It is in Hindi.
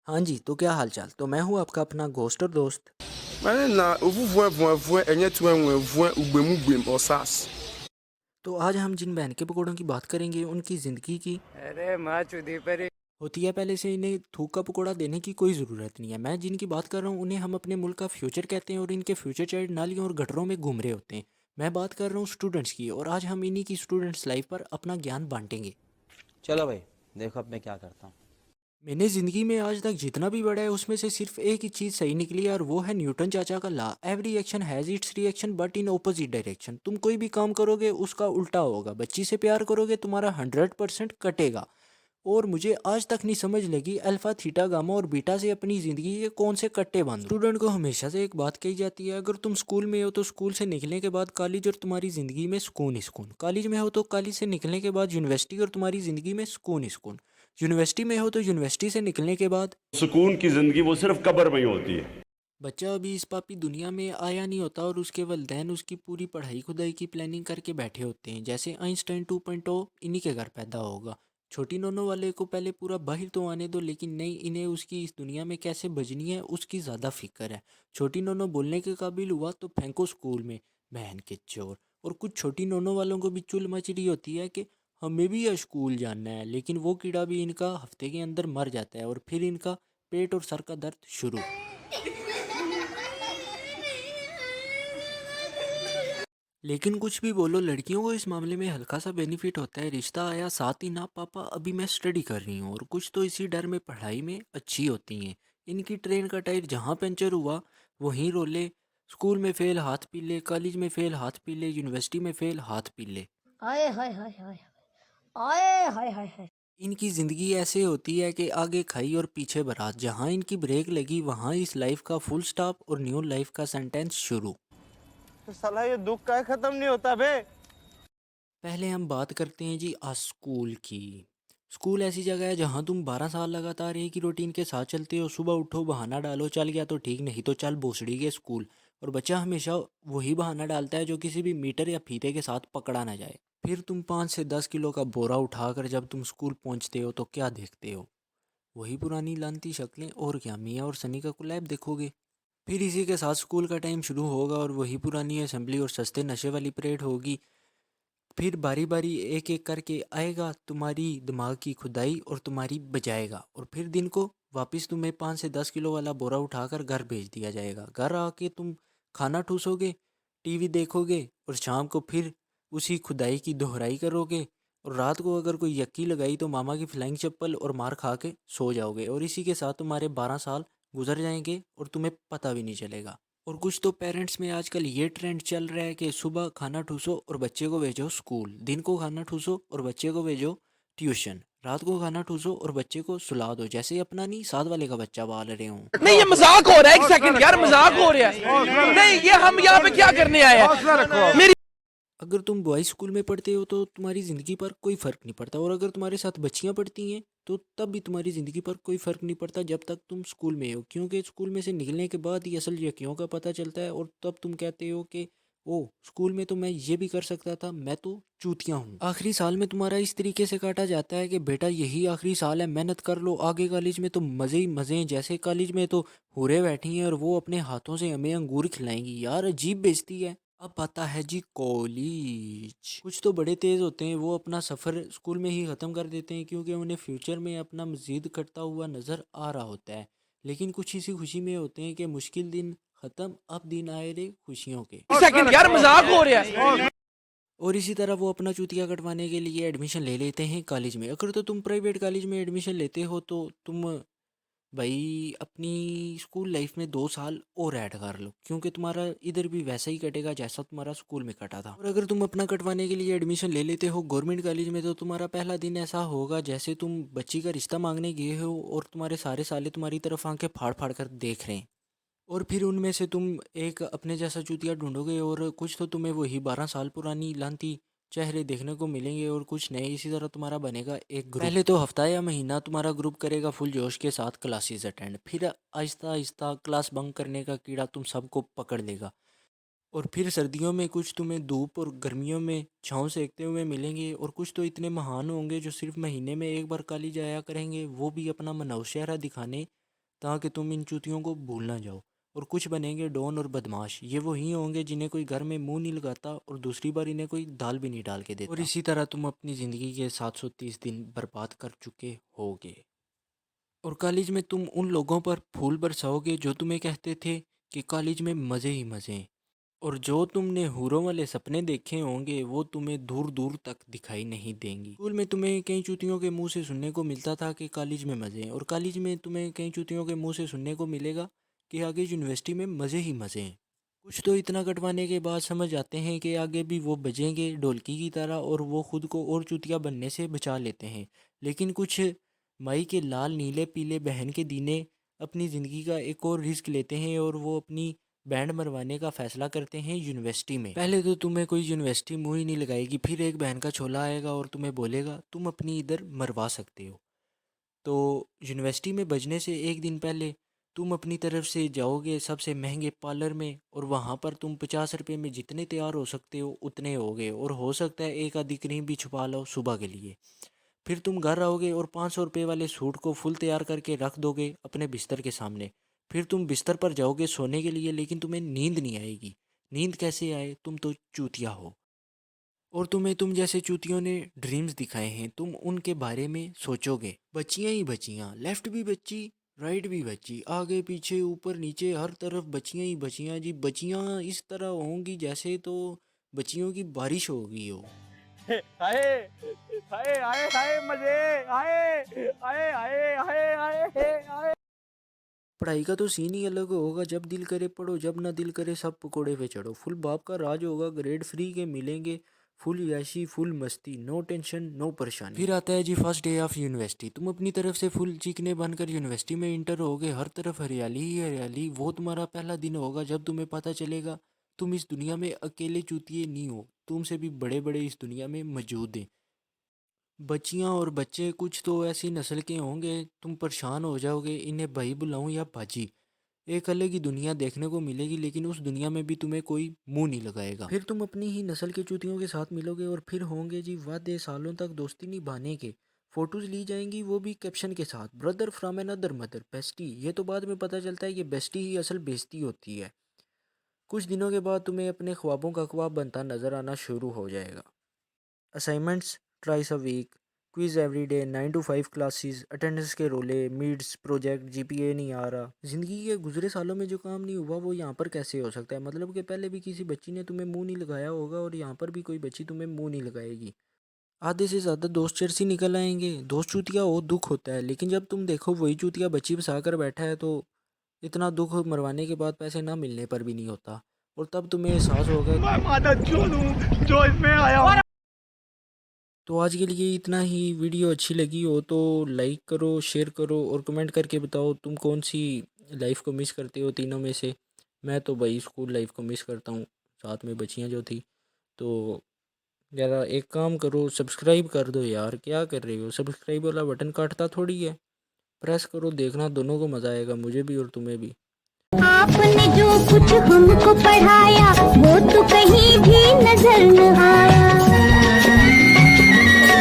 हाँ जी, तो क्या हाल-चाल? तो मैं हूँ आपका अपना घोस्ट और दोस्त। मैंने na ovuvuen enye tuen ugbemugbe osas. तो आज हम जिन बहन के पकौड़ों की बात करेंगे उनकी ज़िंदगी की अरे माँ चुदी पर ही। होती है पहले से इन्हें थूक का पकौड़ा देने की कोई ज़रूरत नहीं है। मैं जिनकी बात कर रहा हूँ उन्हें हम अपने मुल्क का फ्यूचर कहते हैं और इनके फ्यूचर चाइल्ड नालियों और गटरों में घूम रहे होते हैं। मैं बात कर रहा हूँ स्टूडेंट्स की और आज हम इन्हीं की स्टूडेंट्स लाइफ पर अपना ज्ञान बांटेंगे। चलो भाई, देखो अब मैं क्या करता हूँ। मैंने ज़िंदगी में आज तक जितना भी पढ़ा है उसमें से सिर्फ एक ही चीज़ सही निकली है और वो है न्यूटन चाचा का law. Every action has its reaction but in opposite direction. तुम कोई भी काम करोगे उसका उल्टा होगा। बच्ची से प्यार करोगे तुम्हारा 100% कटेगा। और मुझे आज तक नहीं समझ लगी अल्फा थीटा गामा और बीटा से अपनी ज़िंदगी के कौन से कट्टे बांधूं। स्टूडेंट को हमेशा से एक बात कही जाती है, अगर तुम स्कूल में हो तो स्कूल से निकलने के बाद कॉलेज और तुम्हारी ज़िंदगी में सुकून ही सुकून। कॉलेज में हो तो कॉलेज से निकलने के बाद यूनिवर्सिटी और तुम्हारी ज़िंदगी में सुकून ही सुकून। यूनिवर्सिटी में हो तो यूनिवर्सिटी से निकलने के बाद सुकून की जिंदगी वो सिर्फ कब्र में ही होती है। बच्चा अभी इस पापी दुनिया में आया नहीं होता और उसके वलदैन उसकी पूरी पढ़ाई खुदाई की प्लानिंग करके बैठे होते हैं। जैसे आइंस्टाइन 2.0 इन्हीं के घर पैदा होगा। छोटी नोनो वाले को पहले पूरा बाहर तो आने दो, लेकिन नहीं, इन्हें उसकी इस दुनिया में कैसे बजनी है उसकी ज़्यादा फिक्र है। छोटी नोनो बोलने के काबिल हुआ तो फेंको स्कूल में, बहन के चोर। और कुछ छोटी नोनो वालों को भी चुल मच रही होती है कि हमें भी यह स्कूल जानना है, लेकिन वो कीड़ा भी इनका हफ्ते के अंदर मर जाता है और फिर इनका पेट और सर का दर्द शुरू। लेकिन कुछ भी बोलो, लड़कियों को इस मामले में हल्का सा बेनिफिट होता है। रिश्ता आया साथ ही ना, पापा अभी मैं स्टडी कर रही हूँ, और कुछ तो इसी डर में पढ़ाई में अच्छी होती हैं। इनकी ट्रेन का टायर जहाँ पंचर हुआ वहीं रोले। स्कूल में फेल हाथ पीले, कॉलेज में फेल हाथ पीले, यूनिवर्सिटी में फेल हाथ पीले। आए हाय हाय हाय आए हाय हाय हाय। इनकी ज़िंदगी ऐसे होती है कि आगे खाई और पीछे बारात। जहाँ इनकी ब्रेक लगी वहाँ इस लाइफ का फुल स्टॉप और न्यू लाइफ का सेंटेंस शुरू। तो साला ये दुख का खत्म नहीं होता बे। पहले हम बात करते हैं जी आज स्कूल की। स्कूल ऐसी जगह है जहाँ तुम 12 साल लगातार एक ही रूटीन के साथ चलते हो। सुबह उठो, बहाना डालो, चल गया तो ठीक, नहीं तो चल भोसड़ी के स्कूल। और बच्चा हमेशा वही बहाना डालता है जो किसी भी मीटर या फीते के साथ पकड़ा ना जाए। फिर तुम 5 से 10 किलो का बोरा उठाकर जब तुम स्कूल पहुँचते हो तो क्या देखते हो? वही पुरानी लानती शक्लें, और क्या मियाँ और सनी का कोलैब देखोगे। फिर इसी के साथ स्कूल का टाइम शुरू होगा और वही पुरानी असेंबली और सस्ते नशे वाली परेड होगी। फिर बारी बारी एक एक करके आएगा तुम्हारी दिमाग की खुदाई और तुम्हारी बजाएगा, और फिर दिन को वापस तुम्हें 5 से 10 किलो वाला बोरा उठाकर घर भेज दिया जाएगा। घर आके तुम खाना ठूसोगे, टीवी देखोगे और शाम को फिर उसी खुदाई की दोहराई करोगे। और रात को अगर कोई यक्की लगाई तो मामा की फ्लाइंग चप्पल और मार खा के सो जाओगे, और इसी के साथ तुम्हारे 12 साल गुजर जाएंगे और तुम्हें पता भी नहीं चलेगा। और कुछ तो पेरेंट्स में आजकल ये ट्रेंड चल रहा है कि सुबह खाना ठूसो और बच्चे को भेजो स्कूल, दिन को खाना ठूसो और बच्चे को भेजो ट्यूशन, रात को खाना ठूसो और बच्चे को सुला दो, जैसे अपना नहीं साथ वाले का बच्चा पाल रहे हूँ। नहीं, ये मजाक हो रहा है। एक सेकंड यार, मजाक हो रहा है। नहीं, ये हम यहाँ पे क्या करने आए हैं? मेरी अगर तुम बॉयज़ स्कूल में पढ़ते हो तो तुम्हारी ज़िंदगी पर कोई फ़र्क नहीं पड़ता, और अगर तुम्हारे साथ बच्चियाँ पढ़ती हैं तो तब भी तुम्हारी ज़िंदगी पर कोई फ़र्क नहीं पड़ता जब तक तुम स्कूल में हो, क्योंकि स्कूल में से निकलने के बाद ही असल यकियों का पता चलता है। और तब तुम कहते हो कि ओ, स्कूल में तो मैं ये भी कर सकता था, मैं तो चूतिया हूँ। आखिरी साल में तुम्हारा इस तरीके से काटा जाता है कि बेटा यही आखिरी साल है, मेहनत कर लो, आगे कॉलेज में तो मज़े ही मज़े हैं। जैसे कॉलेज में तो हुरे बैठी हैं और वो अपने हाथों से हमें अंगूर खिलाएंगी। यार अजीब बेइज्जती है। अब आता है जी कॉलेज। कुछ तो बड़े तेज़ होते हैं, वो अपना सफ़र स्कूल में ही ख़त्म कर देते हैं क्योंकि उन्हें फ्यूचर में अपना मज़ीद कटता हुआ नज़र आ रहा होता है। लेकिन कुछ इसी खुशी में होते हैं कि मुश्किल दिन ख़त्म, अब दिन आए रे खुशियों के। सेकंड यार, मजाक हो रहा है। और इसी तरह वो अपना चूतिया कटवाने के लिए एडमिशन ले लेते हैं कॉलेज में। अगर तो तुम प्राइवेट कॉलेज में एडमिशन लेते हो तो तुम भाई अपनी स्कूल लाइफ में 2 साल और ऐड कर लो, क्योंकि तुम्हारा इधर भी वैसा ही कटेगा जैसा तुम्हारा स्कूल में कटा था। और अगर तुम अपना कटवाने के लिए एडमिशन ले लेते हो गवर्नमेंट कॉलेज में तो तुम्हारा पहला दिन ऐसा होगा जैसे तुम बच्ची का रिश्ता मांगने गए हो और तुम्हारे सारे साले तुम्हारी तरफ आंखें फाड़ फाड़ कर देख रहे हैं। और फिर उनमें से तुम एक अपने जैसा चूतिया ढूंढोगे, और कुछ तो तुम्हें वही 12 साल पुरानी लांती चेहरे देखने को मिलेंगे और कुछ नए। इसी तरह तुम्हारा बनेगा एक ग्रुप। पहले तो हफ्ता या महीना तुम्हारा ग्रुप करेगा फुल जोश के साथ क्लासेस अटेंड, फिर आहिस्ता आहिस्ता क्लास बंक करने का कीड़ा तुम सबको पकड़ लेगा। और फिर सर्दियों में कुछ तुम्हें धूप और गर्मियों में छाँव सेकते हुए मिलेंगे, और कुछ तो इतने महान होंगे जो सिर्फ महीने में एक बार कॉलेज आया करेंगे, वो भी अपना मनौशेरा दिखाने ताकि तुम इन चूतियों को भूल ना जाओ। और कुछ बनेंगे डॉन और बदमाश, ये वही होंगे जिन्हें कोई घर में मुंह नहीं लगाता और दूसरी बार इन्हें कोई दाल भी नहीं डाल के देता। और इसी तरह तुम अपनी ज़िंदगी के 730 दिन बर्बाद कर चुके होगे। और कॉलेज में तुम उन लोगों पर फूल बरसाओगे जो तुम्हें कहते थे कि कॉलेज में मज़े ही मज़े हैं। और जो तुमने हूरों वाले सपने देखे होंगे वो तुम्हें दूर दूर तक दिखाई नहीं देंगी। स्कूल में तुम्हें कई चूतियों के मुंह से सुनने को मिलता था कि कॉलेज में मज़े हैं, और कॉलेज में तुम्हें कई चूतियों के मुंह से सुनने को मिलेगा कि आगे यूनिवर्सिटी में मज़े ही मज़े हैं। कुछ तो इतना कटवाने के बाद समझ आते हैं कि आगे भी वो बजेंगे ढोलकी की तरह और वो खुद को और चूतिया बनने से बचा लेते हैं। लेकिन कुछ माई के लाल नीले पीले बहन के दीने अपनी ज़िंदगी का एक और रिस्क लेते हैं और वो अपनी बैंड मरवाने का फ़ैसला करते हैं यूनिवर्सिटी में। पहले तो तुम्हें कोई यूनिवर्सिटी मुँह ही नहीं लगाएगी, फिर एक बहन का छोला आएगा और तुम्हें बोलेगा तुम अपनी इधर मरवा सकते हो। तो यूनिवर्सिटी में बजने से एक दिन पहले तुम अपनी तरफ से जाओगे सबसे महंगे पार्लर में, और वहाँ पर तुम 50 रुपये में जितने तैयार हो सकते हो उतने होगे, और हो सकता है एक आधी क्रीम भी छुपा लो सुबह के लिए। फिर तुम घर आओगे और 500 रुपये वाले सूट को फुल तैयार करके रख दोगे अपने बिस्तर के सामने। फिर तुम बिस्तर पर जाओगे सोने के लिए, लेकिन तुम्हें नींद नहीं आएगी। नींद कैसे आए, तुम तो चूतिया हो। और तुम्हें तुम जैसे चूतियों ने ड्रीम्स दिखाए हैं, तुम उनके बारे में सोचोगे। बच्चियाँ ही बच्चियाँ, लेफ्ट भी बच्ची राइट भी बच्ची, आगे पीछे ऊपर नीचे हर तरफ बच्चियाँ ही बच्चियाँ जी। बच्चियाँ इस तरह होंगी जैसे तो बच्चियों की बारिश हो गई हो। हाय हाय हाय हाय मजे, हाय हाय हाय हाय हाय हाय। पढ़ाई का तो सीन ही अलग होगा, जब दिल करे पढ़ो, जब ना दिल करे सब पकोड़े पे चढ़ो। फुल बाप का राज होगा, ग्रेड फ्री के मिलेंगे, फुल याशी फुल मस्ती, नो टेंशन नो परेशानी। फिर आता है जी फर्स्ट डे ऑफ यूनिवर्सिटी। तुम अपनी तरफ से फुल चीकने बनकर यूनिवर्सिटी में इंटर होगे, हर तरफ हरियाली ही हरियाली। वो तुम्हारा पहला दिन होगा जब तुम्हें पता चलेगा तुम इस दुनिया में अकेले चूतिए नहीं हो, तुमसे भी बड़े बड़े इस दुनिया में मौजूद हैं। बच्चियाँ और बच्चे कुछ तो ऐसी नस्ल के होंगे तुम परेशान हो जाओगे, इन्हें भाई बुलाऊं या बाजी। एक अलग ही दुनिया देखने को मिलेगी, लेकिन उस दुनिया में भी तुम्हें कोई मुंह नहीं लगाएगा। फिर तुम अपनी ही नस्ल के चूतियों के साथ मिलोगे और फिर होंगे जी वादे सालों तक दोस्ती निभाने के। फोटोज ली जाएंगी वो भी कैप्शन के साथ, brother from another mother, bestie. ये तो बाद में पता चलता है कि बेस्टी ही असल बेइज्जती होती है। कुछ दिनों के बाद तुम्हें अपने ख्वाबों का ख्वाब बनता नजर आना शुरू हो जाएगा। Assignments thrice a week, quiz everyday, 9 to 5 classes, attendance के रोले, मिड्स, प्रोजेक्ट, जीपीए नहीं आ रहा। ज़िंदगी के गुजरे सालों में जो काम नहीं हुआ वो यहाँ पर कैसे हो सकता है? मतलब कि पहले भी किसी बच्ची ने तुम्हें मुंह नहीं लगाया होगा और यहाँ पर भी कोई बच्ची तुम्हें मुंह नहीं लगाएगी। आधे से ज़्यादा दोस्त चर्सी निकल आएंगे। दोस्त चूतिया हो दुख होता है, लेकिन जब तुम देखो वही चूतिया बच्ची बसा कर बैठा है तो इतना दुख मरवाने के बाद पैसे ना मिलने पर भी नहीं होता। और तब तुम्हें एहसास होगा। तो आज के लिए इतना ही। वीडियो अच्छी लगी हो तो लाइक करो, शेयर करो और कमेंट करके बताओ तुम कौन सी लाइफ को मिस करते हो तीनों में से। मैं तो भाई स्कूल लाइफ को मिस करता हूँ, साथ में बच्चियाँ जो थी। तो ज़रा एक काम करो, सब्सक्राइब कर दो यार, क्या कर रहे हो? सब्सक्राइब वाला बटन काटता थोड़ी है, प्रेस करो, देखना दोनों को मज़ा आएगा, मुझे भी और तुम्हें भी। आपने जो कुछ हमको पढ़ाया वो तो कहीं भी नजर न आया।